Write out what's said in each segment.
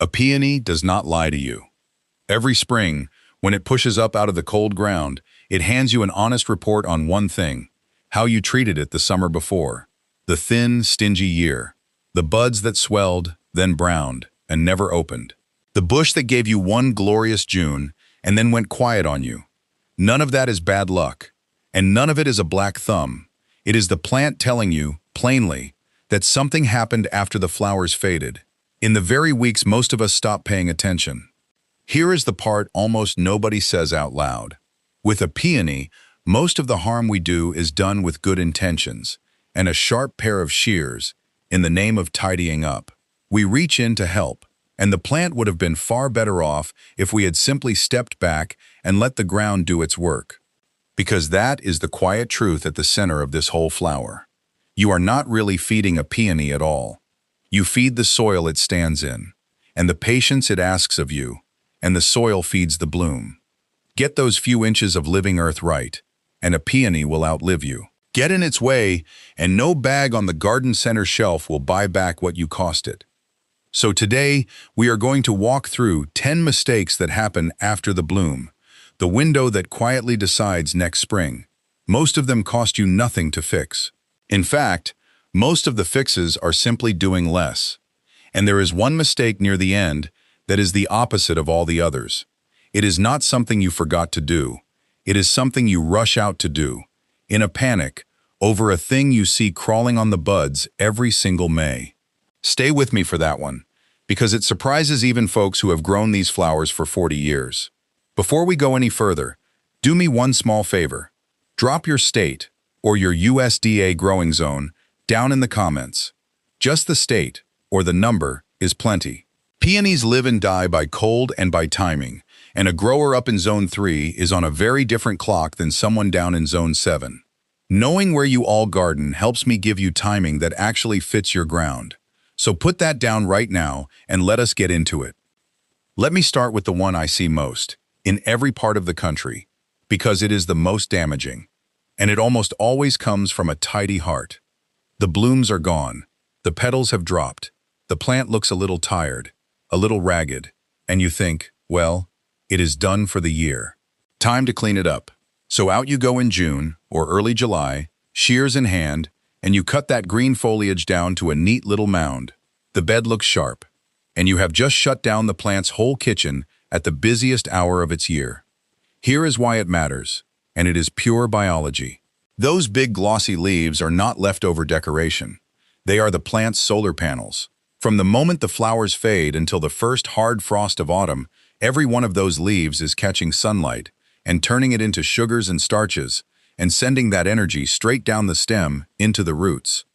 A peony does not lie to you. Every spring, when it pushes up out of the cold ground, it hands you an honest report on one thing: how you treated it the summer before. The thin, stingy year. The buds that swelled, then browned, and never opened. The bush that gave you one glorious June and then went quiet on you. None of that is bad luck, and none of it is a black thumb. It is the plant telling you, plainly, that something happened after the flowers faded, in the very weeks most of us stop paying attention. Here is the part almost nobody says out loud. With a peony, most of the harm we do is done with good intentions and a sharp pair of shears in the name of tidying up. We reach in to help, and the plant would have been far better off if we had simply stepped back and let the ground do its work. Because that is the quiet truth at the center of this whole flower. You are not really feeding a peony at all. You feed the soil it stands in, and the patience it asks of you, and the soil feeds the bloom. Get those few inches of living earth right, and a peony will outlive you. Get in its way, and no bag on the garden center shelf will buy back what you cost it. So today, we are going to walk through 10 mistakes that happen after the bloom, the window that quietly decides next spring. Most of them cost you nothing to fix. In fact, most of the fixes are simply doing less. And there is one mistake near the end that is the opposite of all the others. It is not something you forgot to do. It is something you rush out to do, in a panic, over a thing you see crawling on the buds every single May. Stay with me for that one, because it surprises even folks who have grown these flowers for 40 years. Before we go any further, do me one small favor. Drop your state, or your USDA growing zone, down in the comments. Just the state, or the number, is plenty. Peonies live and die by cold and by timing, and a grower up in Zone 3 is on a very different clock than someone down in Zone 7. Knowing where you all garden helps me give you timing that actually fits your ground. So put that down right now and let us get into it. Let me start with the one I see most, in every part of the country, because it is the most damaging. And it almost always comes from a tidy heart. The blooms are gone, the petals have dropped, the plant looks a little tired, a little ragged, and you think, well, it is done for the year. Time to clean it up. So out you go in June or early July, shears in hand, and you cut that green foliage down to a neat little mound. The bed looks sharp, and you have just shut down the plant's whole kitchen at the busiest hour of its year. Here is why it matters, and it is pure biology. Those big glossy leaves are not leftover decoration. They are the plant's solar panels. From the moment the flowers fade until the first hard frost of autumn, every one of those leaves is catching sunlight and turning it into sugars and starches, and sending that energy straight down the stem into the roots.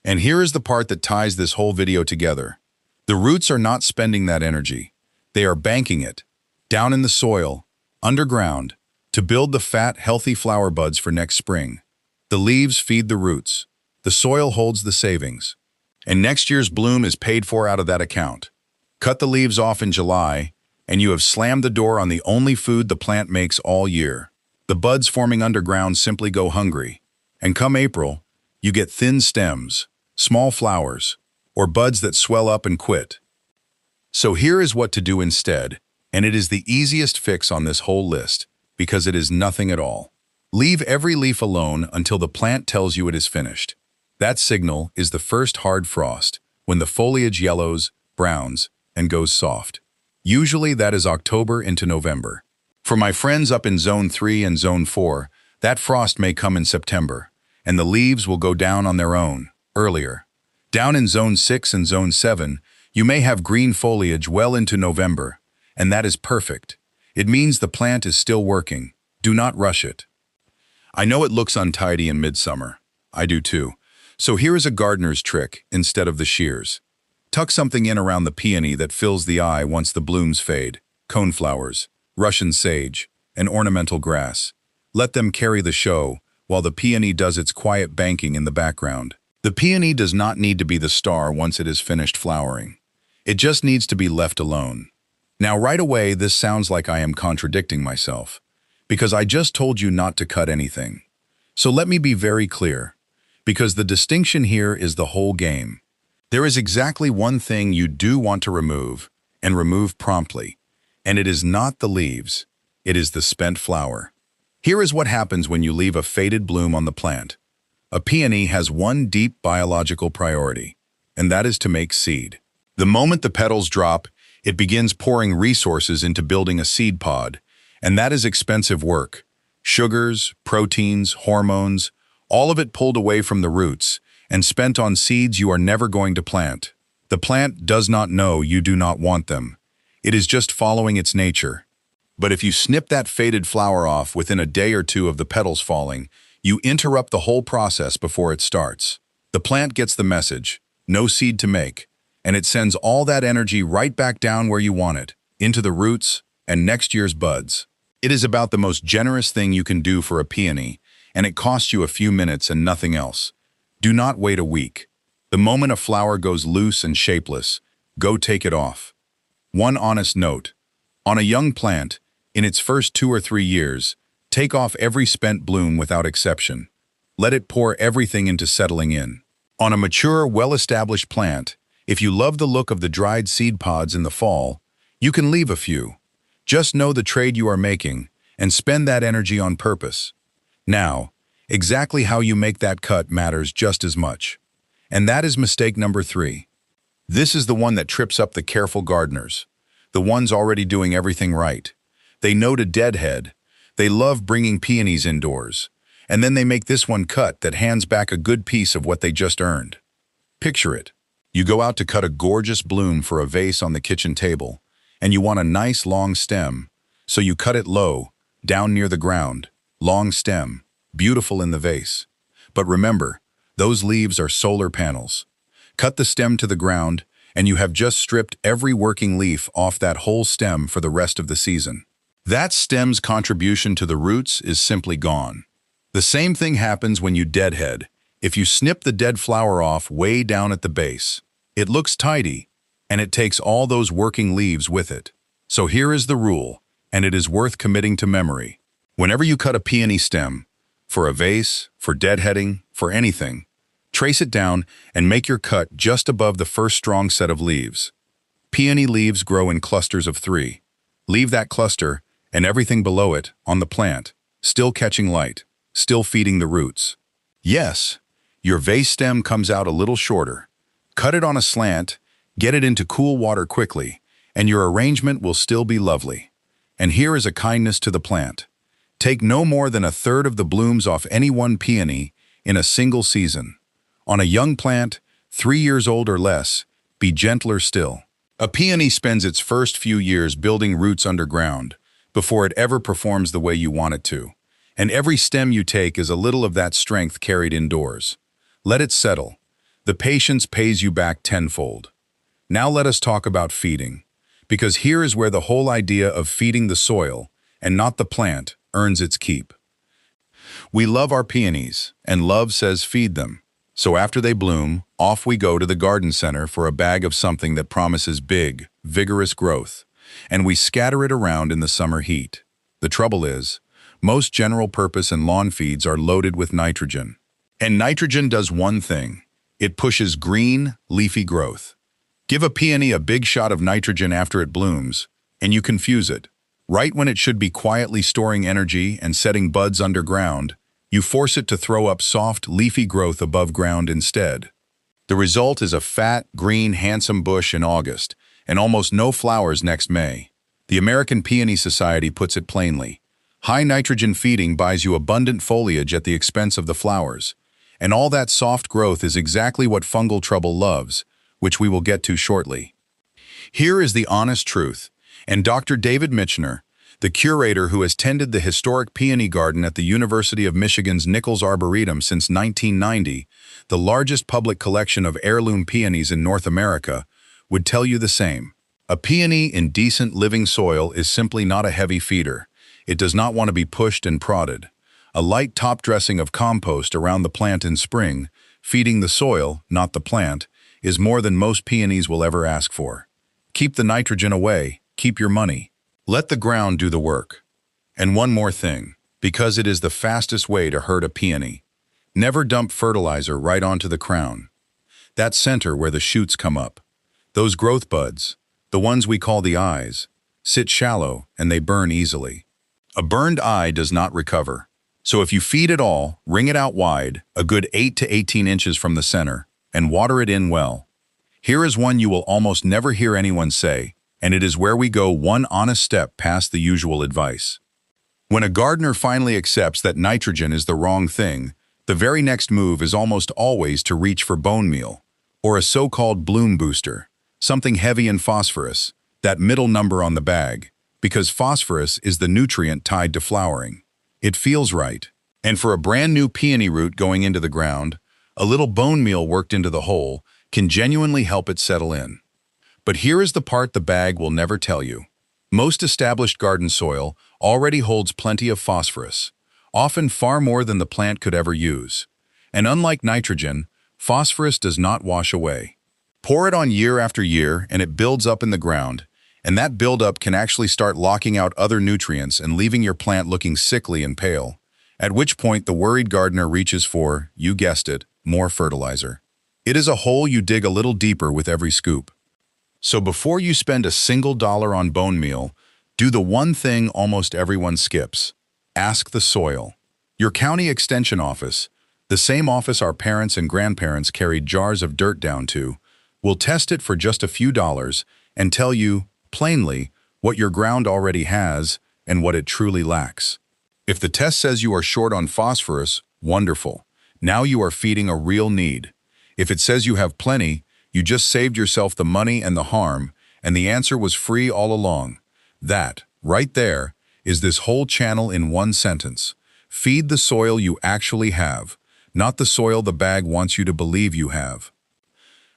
And here is the part that ties this whole video together. The roots are not spending that energy. They are banking it, down in the soil, underground, to build the fat, healthy flower buds for next spring. The leaves feed the roots. The soil holds the savings. And next year's bloom is paid for out of that account. Cut the leaves off in July, and you have slammed the door on the only food the plant makes all year. The buds forming underground simply go hungry, and come April, you get thin stems, small flowers, or buds that swell up and quit. So here is what to do instead, and it is the easiest fix on this whole list, because it is nothing at all. Leave every leaf alone until the plant tells you it is finished. That signal is the first hard frost, when the foliage yellows, browns, and goes soft. Usually that is October into November. For my friends up in Zone 3 and Zone 4, that frost may come in September, and the leaves will go down on their own, earlier. Down in Zone 6 and Zone 7, you may have green foliage well into November, and that is perfect. It means the plant is still working. Do not rush it. I know it looks untidy in midsummer. I do too. So here is a gardener's trick instead of the shears. Tuck something in around the peony that fills the eye once the blooms fade. Coneflowers, Russian sage, and ornamental grass. Let them carry the show while the peony does its quiet banking in the background. The peony does not need to be the star once it is finished flowering. It just needs to be left alone. Now right away this sounds like I am contradicting myself, because I just told you not to cut anything. So let me be very clear, because the distinction here is the whole game. There is exactly one thing you do want to remove, and remove promptly. And it is not the leaves, it is the spent flower. Here is what happens when you leave a faded bloom on the plant. A peony has one deep biological priority, and that is to make seed. The moment the petals drop, it begins pouring resources into building a seed pod, and that is expensive work. Sugars, proteins, hormones, all of it pulled away from the roots and spent on seeds you are never going to plant. The plant does not know you do not want them. It is just following its nature. But if you snip that faded flower off within a day or two of the petals falling, you interrupt the whole process before it starts. The plant gets the message, no seed to make, and it sends all that energy right back down where you want it, into the roots and next year's buds. It is about the most generous thing you can do for a peony, and it costs you a few minutes and nothing else. Do not wait a week. The moment a flower goes loose and shapeless, go take it off. One honest note. On a young plant, in its first 2 or 3 years, take off every spent bloom without exception. Let it pour everything into settling in. On a mature, well-established plant, if you love the look of the dried seed pods in the fall, you can leave a few. Just know the trade you are making and spend that energy on purpose. Now, exactly how you make that cut matters just as much. And that is mistake number 3. This is the one that trips up the careful gardeners, the ones already doing everything right. They know to deadhead. They love bringing peonies indoors. And then they make this one cut that hands back a good piece of what they just earned. Picture it. You go out to cut a gorgeous bloom for a vase on the kitchen table, and you want a nice long stem, so you cut it low, down near the ground, long stem, beautiful in the vase. But remember, those leaves are solar panels. Cut the stem to the ground, and you have just stripped every working leaf off that whole stem for the rest of the season. That stem's contribution to the roots is simply gone. The same thing happens when you deadhead. If you snip the dead flower off way down at the base, it looks tidy, and it takes all those working leaves with it. So here is the rule, and it is worth committing to memory. Whenever you cut a peony stem, for a vase, for deadheading, for anything, trace it down and make your cut just above the first strong set of leaves. Peony leaves grow in clusters of 3. Leave that cluster and everything below it on the plant, still catching light, still feeding the roots. Yes, your vase stem comes out a little shorter. Cut it on a slant, get it into cool water quickly, and your arrangement will still be lovely. And here is a kindness to the plant. Take no more than 1/3 of the blooms off any one peony in a single season. On a young plant, 3 years old or less, be gentler still. A peony spends its first few years building roots underground before it ever performs the way you want it to. And every stem you take is a little of that strength carried indoors. Let it settle. The patience pays you back tenfold. Now let us talk about feeding, because here is where the whole idea of feeding the soil, and not the plant, earns its keep. We love our peonies, and love says feed them. So after they bloom, off we go to the garden center for a bag of something that promises big, vigorous growth, and we scatter it around in the summer heat. The trouble is, most general-purpose and lawn feeds are loaded with nitrogen. And nitrogen does one thing. It pushes green, leafy growth. Give a peony a big shot of nitrogen after it blooms, and you confuse it. Right when it should be quietly storing energy and setting buds underground, you force it to throw up soft, leafy growth above ground instead. The result is a fat, green, handsome bush in August, and almost no flowers next May. The American Peony Society puts it plainly. High nitrogen feeding buys you abundant foliage at the expense of the flowers. And all that soft growth is exactly what fungal trouble loves, which we will get to shortly. Here is the honest truth, and Dr. David Michener, the curator who has tended the historic peony garden at the University of Michigan's Nichols Arboretum since 1990, the largest public collection of heirloom peonies in North America, would tell you the same. A peony in decent living soil is simply not a heavy feeder. It does not want to be pushed and prodded. A light top dressing of compost around the plant in spring, feeding the soil, not the plant, is more than most peonies will ever ask for. Keep the nitrogen away, keep your money. Let the ground do the work. And one more thing, because it is the fastest way to hurt a peony. Never dump fertilizer right onto the crown. That center where the shoots come up. Those growth buds, the ones we call the eyes, sit shallow and they burn easily. A burned eye does not recover. So if you feed it all, wring it out wide, a good 8 to 18 inches from the center, and water it in well. Here is one you will almost never hear anyone say, and it is where we go one honest step past the usual advice. When a gardener finally accepts that nitrogen is the wrong thing, the very next move is almost always to reach for bone meal, or a so-called bloom booster, something heavy in phosphorus, that middle number on the bag, because phosphorus is the nutrient tied to flowering. It feels right. And for a brand new peony root going into the ground, a little bone meal worked into the hole can genuinely help it settle in. But here is the part the bag will never tell you. Most established garden soil already holds plenty of phosphorus, often far more than the plant could ever use. And unlike nitrogen, phosphorus does not wash away. Pour it on year after year and it builds up in the ground, and that buildup can actually start locking out other nutrients and leaving your plant looking sickly and pale, at which point the worried gardener reaches for, you guessed it, more fertilizer. It is a hole you dig a little deeper with every scoop. So before you spend a single dollar on bone meal, do the one thing almost everyone skips. Ask the soil. Your county extension office, the same office our parents and grandparents carried jars of dirt down to, will test it for just a few dollars and tell you, plainly, what your ground already has and what it truly lacks. If the test says you are short on phosphorus, wonderful. Now you are feeding a real need. If it says you have plenty, you just saved yourself the money and the harm, and the answer was free all along. That, right there, is this whole channel in one sentence. Feed the soil you actually have, not the soil the bag wants you to believe you have.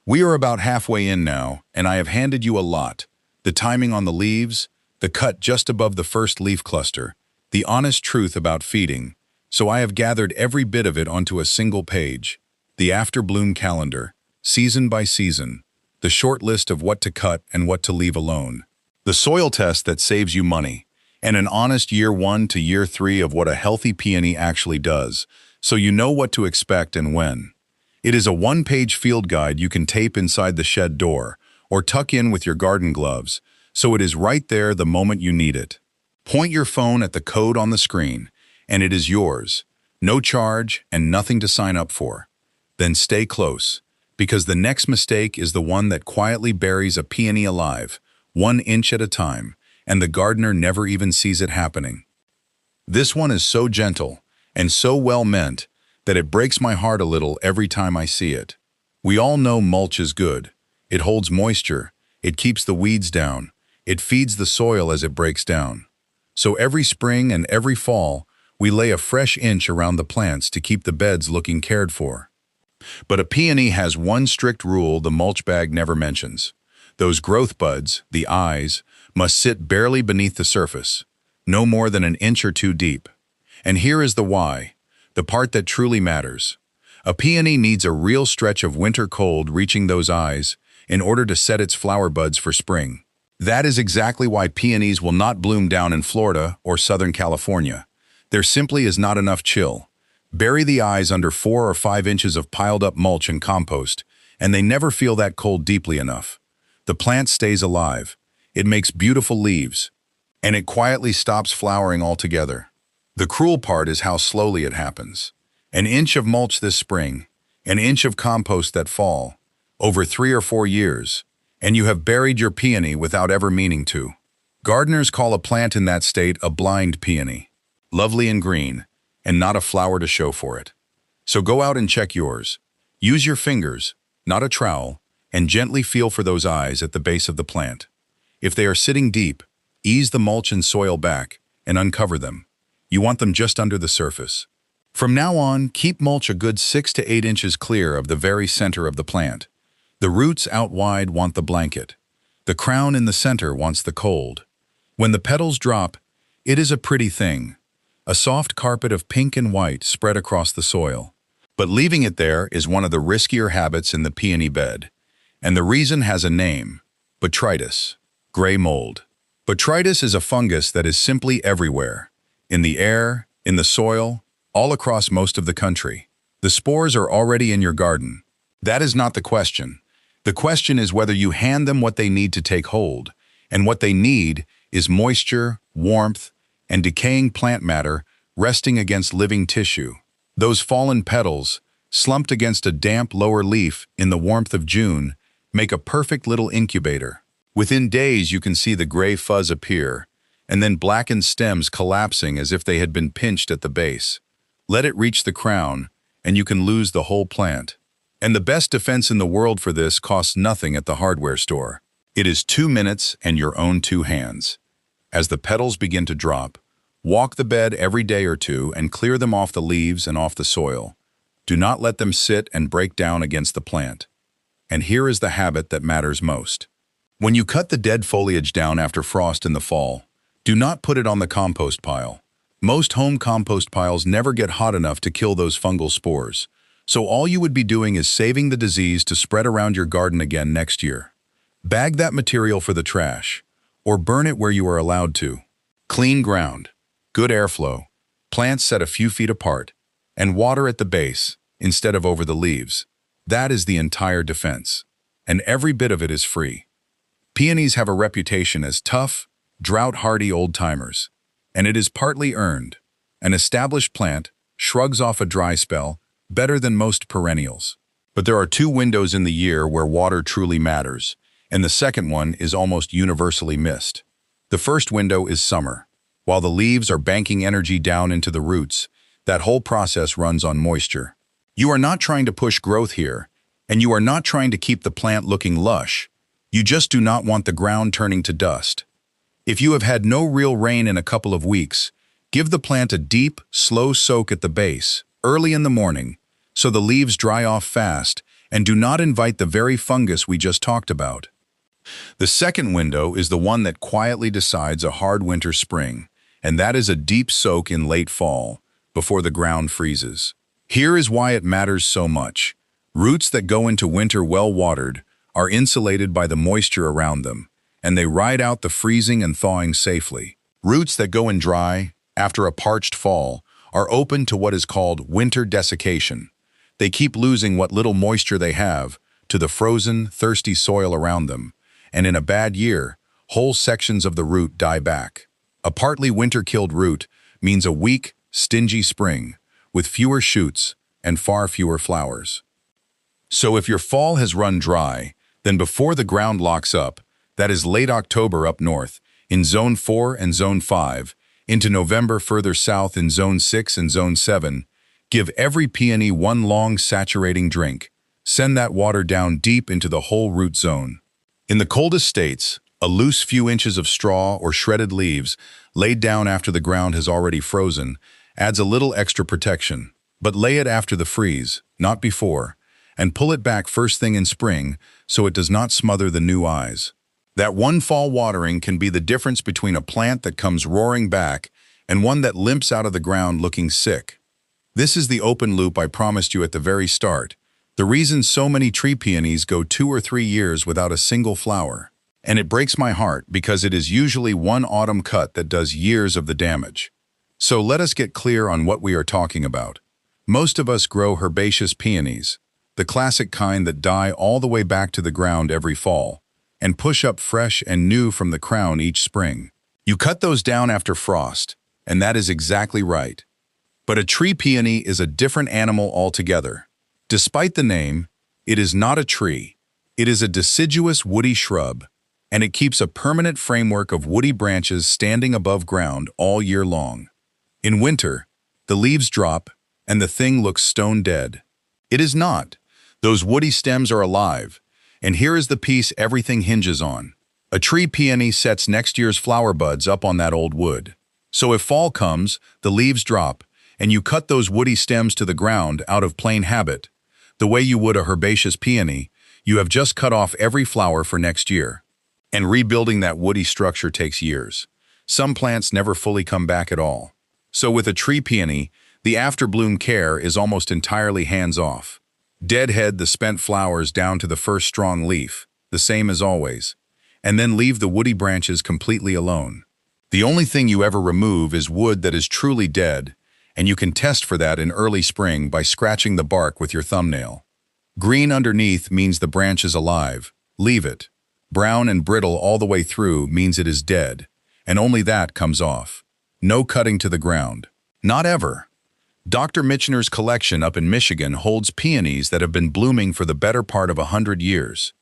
We are about halfway in now, and I have handed you a lot. The timing on the leaves, the cut just above the first leaf cluster, the honest truth about feeding. So I have gathered every bit of it onto a single page. The after-bloom calendar, season by season, the short list of what to cut and what to leave alone. The soil test that saves you money, and an honest year 1 to year 3 of what a healthy peony actually does, so you know what to expect and when. It is a one-page field guide you can tape inside the shed door, or tuck in with your garden gloves, so it is right there the moment you need it. Point your phone at the code on the screen, and it is yours. No charge and nothing to sign up for. Then stay close, because the next mistake is the one that quietly buries a peony alive, 1 inch at a time, and the gardener never even sees it happening. This one is so gentle and so well meant that it breaks my heart a little every time I see it. We all know mulch is good. It holds moisture, it keeps the weeds down, it feeds the soil as it breaks down. So every spring and every fall, we lay a fresh inch around the plants to keep the beds looking cared for. But a peony has one strict rule the mulch bag never mentions. Those growth buds, the eyes, must sit barely beneath the surface, no more than 1 inch or 2 deep. And here is the why, the part that truly matters. A peony needs a real stretch of winter cold reaching those eyes in order to set its flower buds for spring. That is exactly why peonies will not bloom down in Florida or Southern California. There simply is not enough chill. Bury the eyes under 4 or 5 inches of piled up mulch and compost, and they never feel that cold deeply enough. The plant stays alive. It makes beautiful leaves, and it quietly stops flowering altogether. The cruel part is how slowly it happens. 1 inch of mulch this spring, 1 inch of compost that fall, over 3 or 4 years, and you have buried your peony without ever meaning to. Gardeners call a plant in that state a blind peony, lovely and green, and not a flower to show for it. So go out and check yours. Use your fingers, not a trowel, and gently feel for those eyes at the base of the plant. If they are sitting deep, ease the mulch and soil back and uncover them. You want them just under the surface. From now on, keep mulch a good 6 to 8 inches clear of the very center of the plant. The roots out wide want the blanket. The crown in the center wants the cold. When the petals drop, it is a pretty thing, a soft carpet of pink and white spread across the soil. But leaving it there is one of the riskier habits in the peony bed. And the reason has a name: botrytis, gray mold. Botrytis is a fungus that is simply everywhere, in the air, in the soil, all across most of the country. The spores are already in your garden. That is not the question. The question is whether you hand them what they need to take hold, and what they need is moisture, warmth, and decaying plant matter resting against living tissue. Those fallen petals, slumped against a damp lower leaf in the warmth of June, make a perfect little incubator. Within days you can see the gray fuzz appear, and then blackened stems collapsing as if they had been pinched at the base. Let it reach the crown, and you can lose the whole plant. And the best defense in the world for this costs nothing at the hardware store. It is 2 minutes and your own 2 hands. As the petals begin to drop, walk the bed every day or two and clear them off the leaves and off the soil. Do not let them sit and break down against the plant. And here is the habit that matters most. When you cut the dead foliage down after frost in the fall, do not put it on the compost pile. Most home compost piles never get hot enough to kill those fungal spores, so all you would be doing is saving the disease to spread around your garden again next year. Bag that material for the trash, or burn it where you are allowed to. Clean ground, good airflow, plants set a few feet apart, and water at the base instead of over the leaves. That is the entire defense, and every bit of it is free. Peonies have a reputation as tough, drought-hardy old-timers, and it is partly earned. An established plant shrugs off a dry spell better than most perennials. But there are 2 windows in the year where water truly matters, and the second one is almost universally missed. The first window is summer. While the leaves are banking energy down into the roots, that whole process runs on moisture. You are not trying to push growth here, and you are not trying to keep the plant looking lush. You just do not want the ground turning to dust. If you have had no real rain in a couple of weeks, give the plant a deep, slow soak at the base, early in the morning, so the leaves dry off fast, and do not invite the very fungus we just talked about. The second window is the one that quietly decides a hard winter spring, and that is a deep soak in late fall, before the ground freezes. Here is why it matters so much. Roots that go into winter well-watered are insulated by the moisture around them, and they ride out the freezing and thawing safely. Roots that go in dry, after a parched fall, are open to what is called winter desiccation. They keep losing what little moisture they have to the frozen, thirsty soil around them, and in a bad year, whole sections of the root die back. A partly winter-killed root means a weak, stingy spring, with fewer shoots and far fewer flowers. So if your fall has run dry, then before the ground locks up, that is late October up north, in Zone 4 and Zone 5, into November further south in Zone 6 and Zone 7, give every peony one long saturating drink. Send that water down deep into the whole root zone. In the coldest states, a loose few inches of straw or shredded leaves laid down after the ground has already frozen adds a little extra protection, but lay it after the freeze, not before, and pull it back first thing in spring so it does not smother the new eyes. That one fall watering can be the difference between a plant that comes roaring back and one that limps out of the ground looking sick. This is the open loop I promised you at the very start, the reason so many tree peonies go 2 or 3 years without a single flower. And it breaks my heart because it is usually one autumn cut that does years of the damage. So let us get clear on what we are talking about. Most of us grow herbaceous peonies, the classic kind that die all the way back to the ground every fall, and push up fresh and new from the crown each spring. You cut those down after frost, and that is exactly right. But a tree peony is a different animal altogether. Despite the name, it is not a tree. It is a deciduous woody shrub, and it keeps a permanent framework of woody branches standing above ground all year long. In winter, the leaves drop, and the thing looks stone dead. It is not. Those woody stems are alive, and here is the piece everything hinges on. A tree peony sets next year's flower buds up on that old wood. So if fall comes, the leaves drop, and you cut those woody stems to the ground out of plain habit, the way you would a herbaceous peony, you have just cut off every flower for next year. And rebuilding that woody structure takes years. Some plants never fully come back at all. So with a tree peony, the afterbloom care is almost entirely hands-off. Deadhead the spent flowers down to the first strong leaf, the same as always, and then leave the woody branches completely alone. The only thing you ever remove is wood that is truly dead, and you can test for that in early spring by scratching the bark with your thumbnail. Green underneath means the branch is alive. Leave it. Brown and brittle all the way through means it is dead, and only that comes off. No cutting to the ground. Not ever. Dr. Michener's collection up in Michigan holds peonies that have been blooming for the better part of 100 years.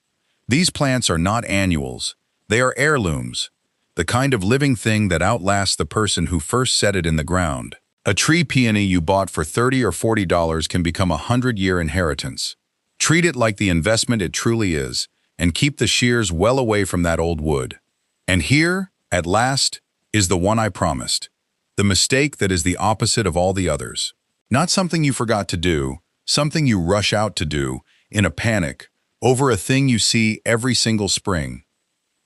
These plants are not annuals. They are heirlooms, the kind of living thing that outlasts the person who first set it in the ground. A tree peony you bought for $30 or $40 can become a 100-year inheritance. Treat it like the investment it truly is, and keep the shears well away from that old wood. And here, at last, is the one I promised. The mistake that is the opposite of all the others. Not something you forgot to do, something you rush out to do, in a panic, over a thing you see every single spring.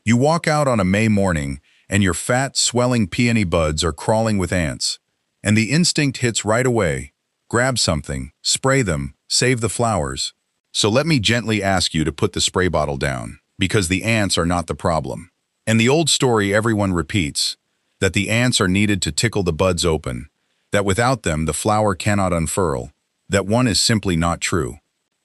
You walk out on a May morning, and your fat, swelling peony buds are crawling with ants. And the instinct hits right away. Grab something, spray them, save the flowers. So let me gently ask you to put the spray bottle down, because the ants are not the problem. And the old story everyone repeats, that the ants are needed to tickle the buds open, that without them the flower cannot unfurl, that one is simply not true.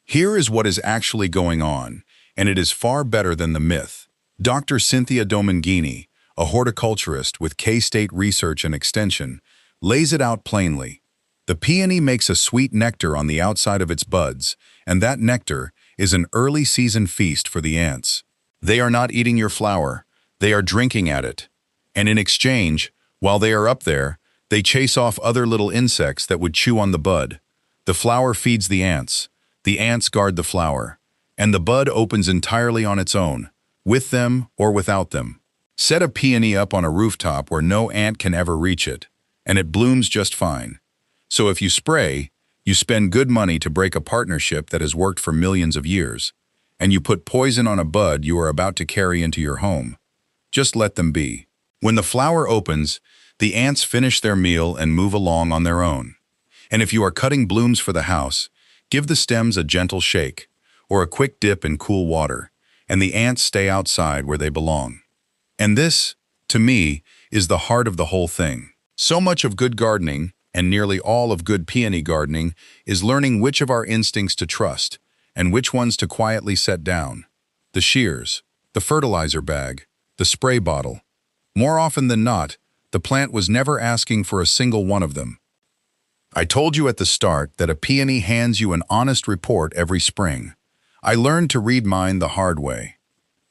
Here is what is actually going on, and it is far better than the myth. Dr. Cynthia Domingini, a horticulturist with K-State Research and Extension, lays it out plainly. The peony makes a sweet nectar on the outside of its buds, and that nectar is an early season feast for the ants. They are not eating your flower, they are drinking at it. And in exchange, while they are up there, they chase off other little insects that would chew on the bud. The flower feeds the ants guard the flower, and the bud opens entirely on its own, with them or without them. Set a peony up on a rooftop where no ant can ever reach it, and it blooms just fine. So if you spray, you spend good money to break a partnership that has worked for millions of years, and you put poison on a bud you are about to carry into your home. Just let them be. When the flower opens, the ants finish their meal and move along on their own. And if you are cutting blooms for the house, give the stems a gentle shake, or a quick dip in cool water, and the ants stay outside where they belong. And this, to me, is the heart of the whole thing. So much of good gardening, and nearly all of good peony gardening, is learning which of our instincts to trust, and which ones to quietly set down. The shears, the fertilizer bag, the spray bottle. More often than not, the plant was never asking for a single one of them. I told you at the start that a peony hands you an honest report every spring. I learned to read mine the hard way.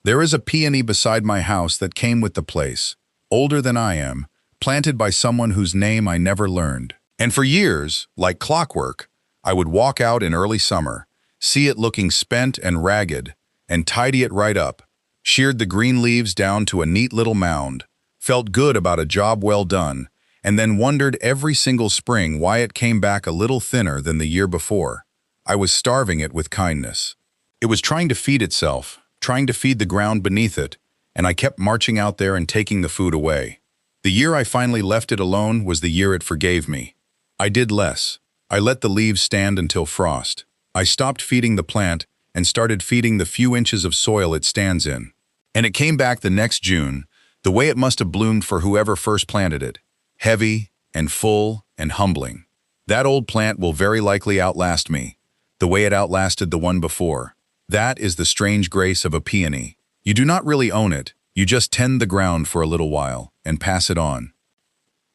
There is a peony beside my house that came with the place, older than I am, planted by someone whose name I never learned. And for years, like clockwork, I would walk out in early summer, see it looking spent and ragged, and tidy it right up, sheared the green leaves down to a neat little mound, felt good about a job well done, and then wondered every single spring why it came back a little thinner than the year before. I was starving it with kindness. It was trying to feed itself, trying to feed the ground beneath it, and I kept marching out there and taking the food away. The year I finally left it alone was the year it forgave me. I did less. I let the leaves stand until frost. I stopped feeding the plant and started feeding the few inches of soil it stands in. And it came back the next June, the way it must have bloomed for whoever first planted it, heavy and full and humbling. That old plant will very likely outlast me, the way it outlasted the one before. That is the strange grace of a peony. You do not really own it, you just tend the ground for a little while and pass it on.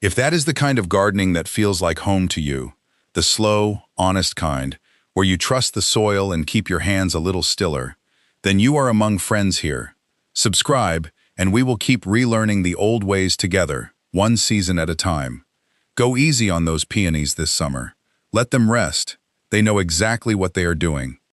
If that is the kind of gardening that feels like home to you, the slow, honest kind, where you trust the soil and keep your hands a little stiller, then you are among friends here. Subscribe, and we will keep relearning the old ways together, one season at a time. Go easy on those peonies this summer. Let them rest. They know exactly what they are doing.